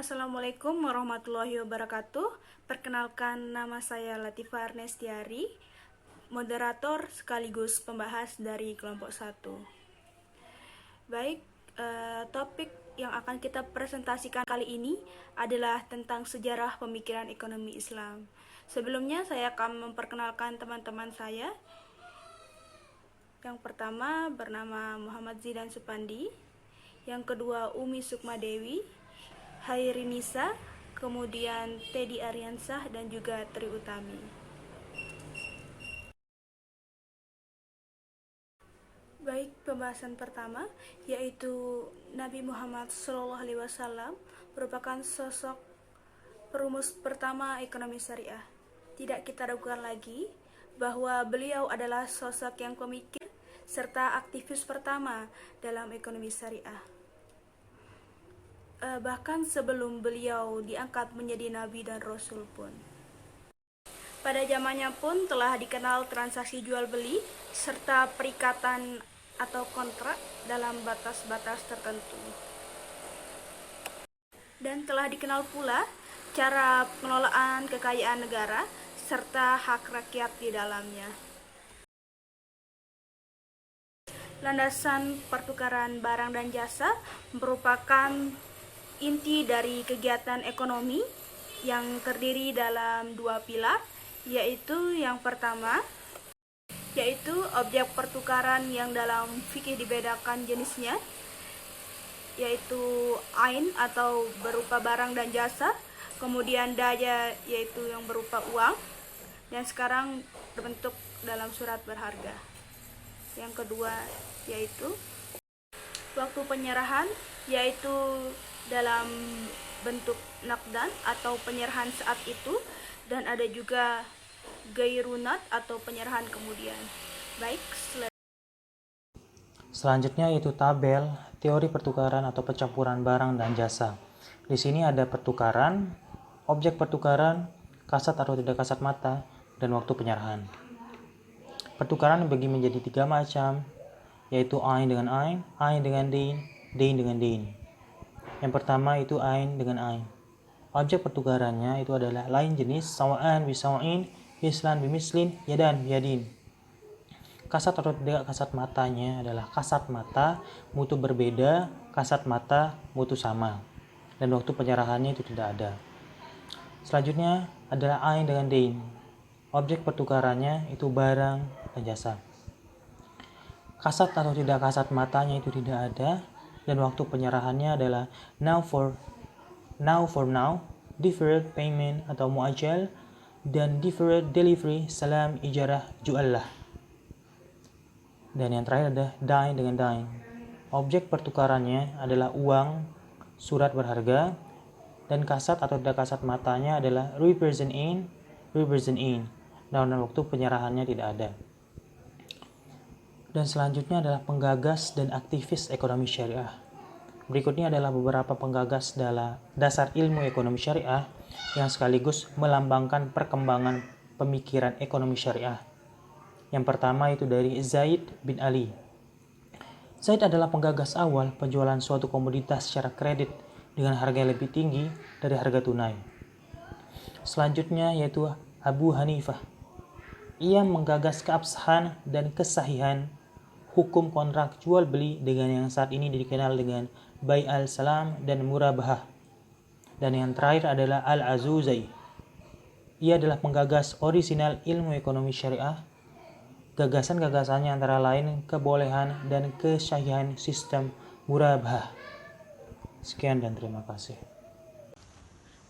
Assalamualaikum warahmatullahi wabarakatuh. Perkenalkan, nama saya Latifah Ernestiari, moderator sekaligus pembahas dari kelompok 1. Baik, topik yang akan kita presentasikan kali ini adalah tentang sejarah pemikiran ekonomi Islam. Sebelumnya saya akan memperkenalkan teman-teman saya. Yang pertama bernama Muhammad Zidan Supandi, yang kedua Umi Sukmadewi, Hairi Nisa, kemudian Teddy Ariansah, dan juga Tri Utami. Baik, pembahasan pertama yaitu Nabi Muhammad SAW merupakan sosok perumus pertama ekonomi syariah. Tidak kita ragukan lagi bahwa beliau adalah sosok yang pemikir serta aktivis pertama dalam ekonomi syariah. Bahkan sebelum beliau diangkat menjadi nabi dan rasul pun. Pada zamannya pun telah dikenal transaksi jual beli serta perikatan atau kontrak dalam batas-batas tertentu. Dan telah dikenal pula cara pengelolaan kekayaan negara serta hak rakyat di dalamnya. Landasan pertukaran barang dan jasa merupakan inti dari kegiatan ekonomi yang terdiri dalam dua pilar, yaitu yang pertama yaitu objek pertukaran yang dalam fikih dibedakan jenisnya, yaitu ain atau berupa barang dan jasa, kemudian daya yaitu yang berupa uang, dan sekarang berbentuk dalam surat berharga. Yang kedua yaitu waktu penyerahan, yaitu dalam bentuk nakdan atau penyerahan saat itu, dan ada juga gairunat atau penyerahan kemudian. Baik, selanjutnya yaitu tabel teori pertukaran atau pencampuran barang dan jasa. Di sini ada pertukaran, objek pertukaran, kasat atau tidak kasat mata, dan waktu penyerahan. Pertukaran dibagi menjadi 3 macam, yaitu ain dengan ain dengan dain dengan dain. Yang pertama itu ain dengan ain. Objek pertukarannya itu adalah lain jenis, sawa'an bisawa'in, mislan bimislin, yadan biyadin. Kasat atau tidak kasat matanya adalah kasat mata, mutu berbeda, kasat mata, mutu sama. Dan waktu penyerahannya itu tidak ada. Selanjutnya adalah ain dengan dain. Objek pertukarannya itu barang dan jasa. Kasat atau tidak kasat matanya itu tidak ada, dan waktu penyerahannya adalah now for now, deferred payment atau muajal, dan deferred delivery, salam ijarah ju'allah. Dan yang terakhir ada dain dengan dain. Objek pertukarannya adalah uang, surat berharga, dan kasat atau tidak kasat matanya adalah represent in, dan waktu penyerahannya tidak ada. Dan selanjutnya adalah penggagas dan aktivis ekonomi syariah. Berikutnya adalah beberapa penggagas dalam dasar ilmu ekonomi syariah yang sekaligus melambangkan perkembangan pemikiran ekonomi syariah. Yang pertama itu dari Zaid bin Ali. Zaid adalah penggagas awal penjualan suatu komoditas secara kredit dengan harga yang lebih tinggi dari harga tunai. Selanjutnya yaitu Abu Hanifah. Ia menggagas keabsahan dan kesahihan hukum kontrak jual beli dengan yang saat ini dikenal dengan Bai al-Salam dan Murabahah. Dan yang terakhir adalah Al-Azuzai. Ia adalah penggagas orisinal ilmu ekonomi syariah. Gagasan-gagasannya antara lain kebolehan dan kesahihan sistem Murabahah. Sekian dan terima kasih.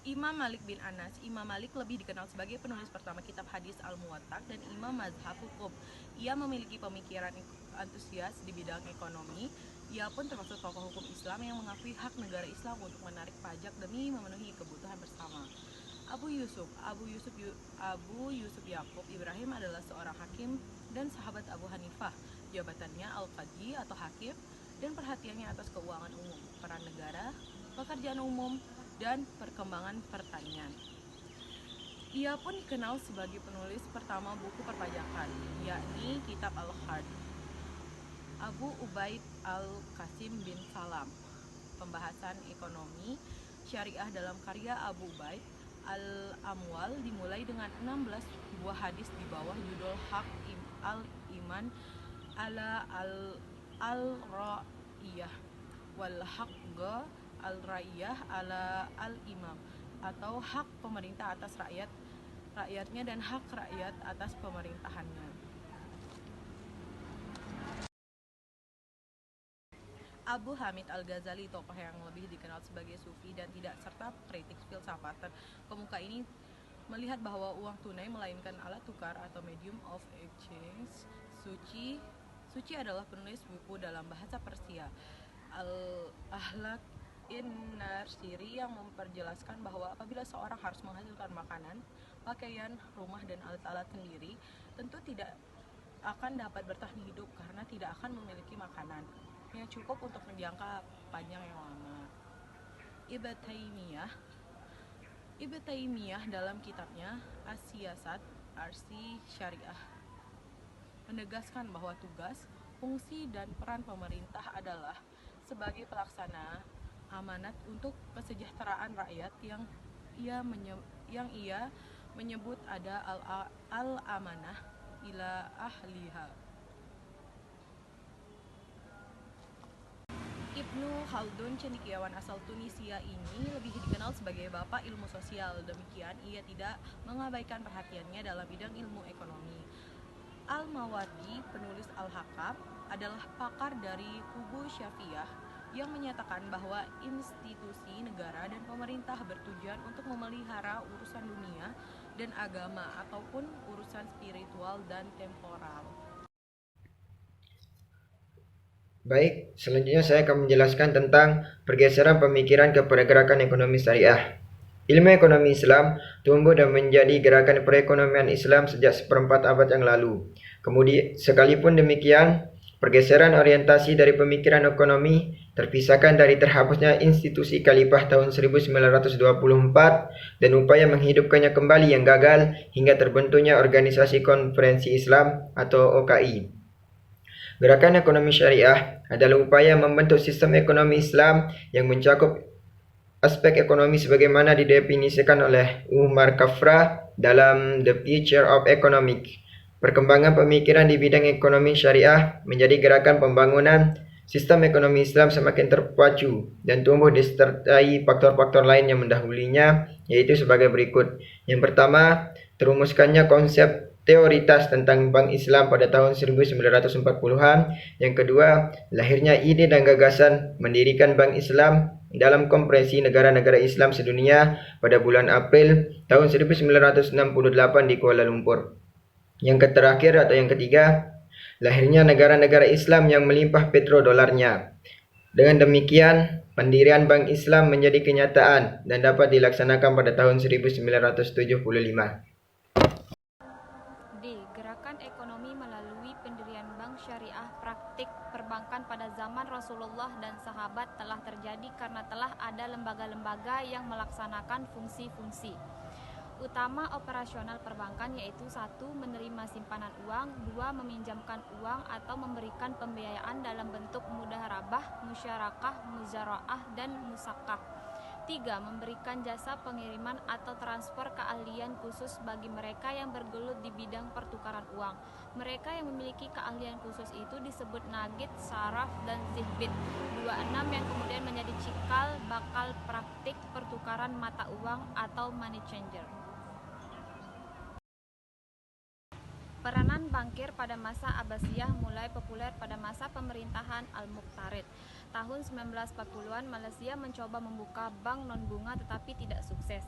Imam Malik bin Anas. Imam Malik lebih dikenal sebagai penulis pertama kitab hadis Al-Muwatta dan imam mazhab hukum. Ia memiliki pemikiran antusias di bidang ekonomi. Ia pun termasuk tokoh hukum Islam yang mengakui hak negara Islam untuk menarik pajak demi memenuhi kebutuhan bersama. Abu Yusuf Yakub Ibrahim adalah seorang hakim dan sahabat Abu Hanifah. Jabatannya Al-Qadhi atau hakim, dan perhatiannya atas keuangan umum, peran negara, pekerjaan umum, dan perkembangan pertanian. Ia pun dikenal sebagai penulis pertama buku perpajakan, yakni Kitab Al-Hard. Abu Ubaid Al-Qasim bin Salam. Pembahasan ekonomi. syariah dalam karya Abu Ubaid Al-Amwal dimulai dengan 16 buah hadis di bawah judul Hak al-Iman ala al-Ra'iyah wal Haqqa al-Ra'iyah ala al-Imam, atau hak pemerintah atas rakyatnya dan hak rakyat atas pemerintahannya. Abu Hamid Al-Ghazali, tokoh yang lebih dikenal sebagai sufi dan tidak serta kritik filsafat pemuka ini, melihat bahwa uang tunai melainkan alat tukar atau medium of exchange. Suci adalah penulis buku dalam bahasa Persia, Al-Ahlak In-Narsiri, yang memperjelaskan bahwa apabila seorang harus menghasilkan makanan, pakaian, rumah, dan alat-alat sendiri, tentu tidak akan dapat bertahan hidup karena tidak akan memiliki makanan yang cukup untuk menjangka panjang yang lama. Ibn Taimiyah dalam kitabnya As-Siyasat Arsi Syariah menegaskan bahwa tugas, fungsi, dan peran pemerintah adalah sebagai pelaksana amanat untuk kesejahteraan rakyat yang ia menyebut ada al-amanah ila ahliha. Ibnu Khaldun, cendekiawan asal Tunisia ini, lebih dikenal sebagai bapak ilmu sosial. Demikian, ia tidak mengabaikan perhatiannya dalam bidang ilmu ekonomi. Al-Mawardi, penulis Al-Hakam, adalah pakar dari kubu Syafi'iyah yang menyatakan bahwa institusi negara dan pemerintah bertujuan untuk memelihara urusan dunia dan agama ataupun urusan spiritual dan temporal. Baik, selanjutnya saya akan menjelaskan tentang pergeseran pemikiran kepada gerakan ekonomi syariah. Ilmu ekonomi Islam tumbuh dan menjadi gerakan perekonomian Islam sejak seperempat abad yang lalu. Kemudian, sekalipun demikian, pergeseran orientasi dari pemikiran ekonomi terpisahkan dari terhapusnya institusi Khalifah tahun 1924 dan upaya menghidupkannya kembali yang gagal hingga terbentuknya Organisasi Konferensi Islam atau OKI. Gerakan ekonomi syariah adalah upaya membentuk sistem ekonomi Islam yang mencakup aspek ekonomi sebagaimana didefinisikan oleh Umar Kafra dalam The Future of Economics. Perkembangan pemikiran di bidang ekonomi syariah menjadi gerakan pembangunan sistem ekonomi Islam semakin terpacu dan tumbuh disertai faktor-faktor lain yang mendahulunya, yaitu sebagai berikut. Yang pertama, terumuskannya konsep teoritas tentang Bank Islam pada tahun 1940-an. Yang kedua, lahirnya ide dan gagasan mendirikan Bank Islam dalam Konferensi Negara-Negara Islam Sedunia pada bulan April tahun 1968 di Kuala Lumpur. Yang terakhir atau yang ketiga, lahirnya negara-negara Islam yang melimpah petrodolarnya. Dengan demikian, pendirian Bank Islam menjadi kenyataan dan dapat dilaksanakan pada tahun 1975. Gerakan ekonomi melalui pendirian bank syariah. Praktik perbankan pada zaman Rasulullah dan sahabat telah terjadi karena telah ada lembaga-lembaga yang melaksanakan fungsi-fungsi utama operasional perbankan, yaitu 1. Menerima simpanan uang, 2. Meminjamkan uang atau memberikan pembiayaan dalam bentuk mudaharabah, musyarakah, muzaraah, dan musakah. 3. Memberikan jasa pengiriman atau transfer keahlian khusus bagi mereka yang bergelut di bidang pertukaran uang. Mereka yang memiliki keahlian khusus itu disebut nagid, saraf, dan zihbit. 26 yang kemudian menjadi cikal bakal praktik pertukaran mata uang atau money changer. Peranan bankir pada masa Abbasiyah mulai populer pada masa pemerintahan Al-Muqtarid. Tahun 1940-an, Malaysia mencoba membuka bank non-bunga tetapi tidak sukses.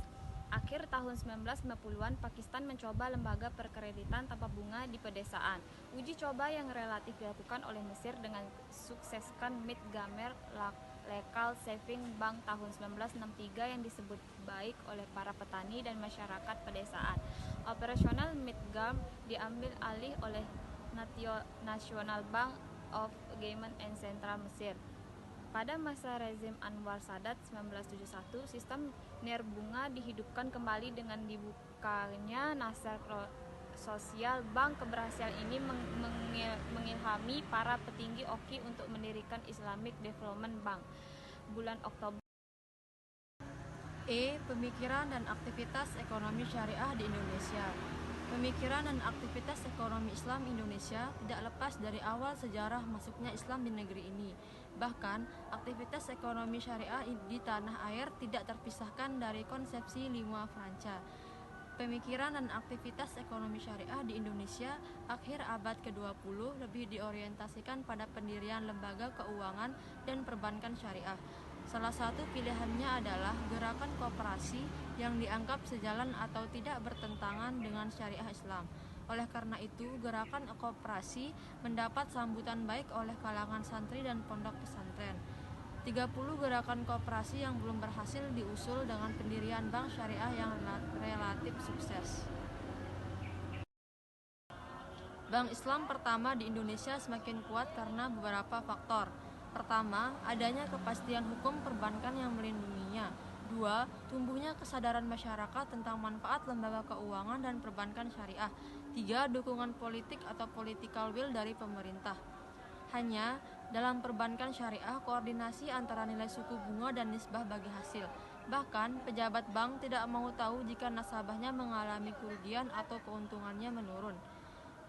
Akhir tahun 1950-an, Pakistan mencoba lembaga perkreditan tanpa bunga di pedesaan. Uji coba yang relatif dilakukan oleh Mesir dengan sukseskan Mit Gamer Local Saving Bank tahun 1963 yang disebut baik oleh para petani dan masyarakat pedesaan. Operasional Mitgam diambil alih oleh National Bank of Government and Central Mesir. Pada masa rezim Anwar Sadat 1971, sistem nerbunga dihidupkan kembali dengan dibukanya Nasr Sosial Bank. Keberhasilan ini mengilhami para petinggi OKI untuk mendirikan Islamic Development Bank. Bulan Oktober Pemikiran dan aktivitas ekonomi syariah di Indonesia. Pemikiran dan aktivitas ekonomi Islam Indonesia tidak lepas dari awal sejarah masuknya Islam di negeri ini. Bahkan, aktivitas ekonomi syariah di tanah air tidak terpisahkan dari konsepsi lingua franca. Pemikiran dan aktivitas ekonomi syariah di Indonesia akhir abad ke-20 lebih diorientasikan pada pendirian lembaga keuangan dan perbankan syariah. Salah satu pilihannya adalah gerakan koperasi yang dianggap sejalan atau tidak bertentangan dengan syariah Islam. Oleh karena itu, gerakan koperasi mendapat sambutan baik oleh kalangan santri dan pondok pesantren. 30 gerakan koperasi yang belum berhasil diusul dengan pendirian bank syariah yang relatif sukses. Bank Islam pertama di Indonesia semakin kuat karena beberapa faktor. Pertama, adanya kepastian hukum perbankan yang melindunginya. 2. Tumbuhnya kesadaran masyarakat tentang manfaat lembaga keuangan dan perbankan syariah. 3. Dukungan politik atau political will dari pemerintah. Hanya dalam perbankan syariah, koordinasi antara nilai suku bunga dan nisbah bagi hasil. Bahkan, pejabat bank tidak mau tahu jika nasabahnya mengalami kerugian atau keuntungannya menurun.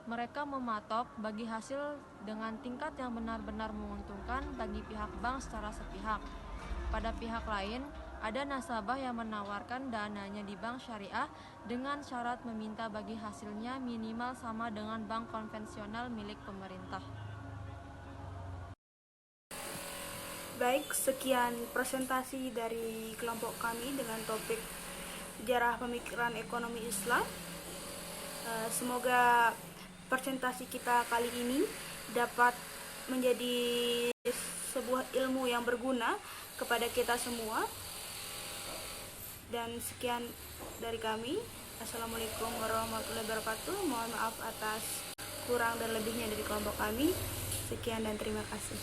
Mereka mematok bagi hasil dengan tingkat yang benar-benar menguntungkan bagi pihak bank secara sepihak. Pada pihak lain, ada nasabah yang menawarkan dananya di bank syariah dengan syarat meminta bagi hasilnya minimal sama dengan bank konvensional milik pemerintah. Baik, sekian presentasi dari kelompok kami dengan topik sejarah pemikiran ekonomi Islam. Semoga presentasi kita kali ini dapat menjadi sebuah ilmu yang berguna kepada kita semua. Dan sekian dari kami. Assalamualaikum warahmatullahi wabarakatuh. Mohon maaf atas kurang dan lebihnya dari kelompok kami. Sekian dan terima kasih.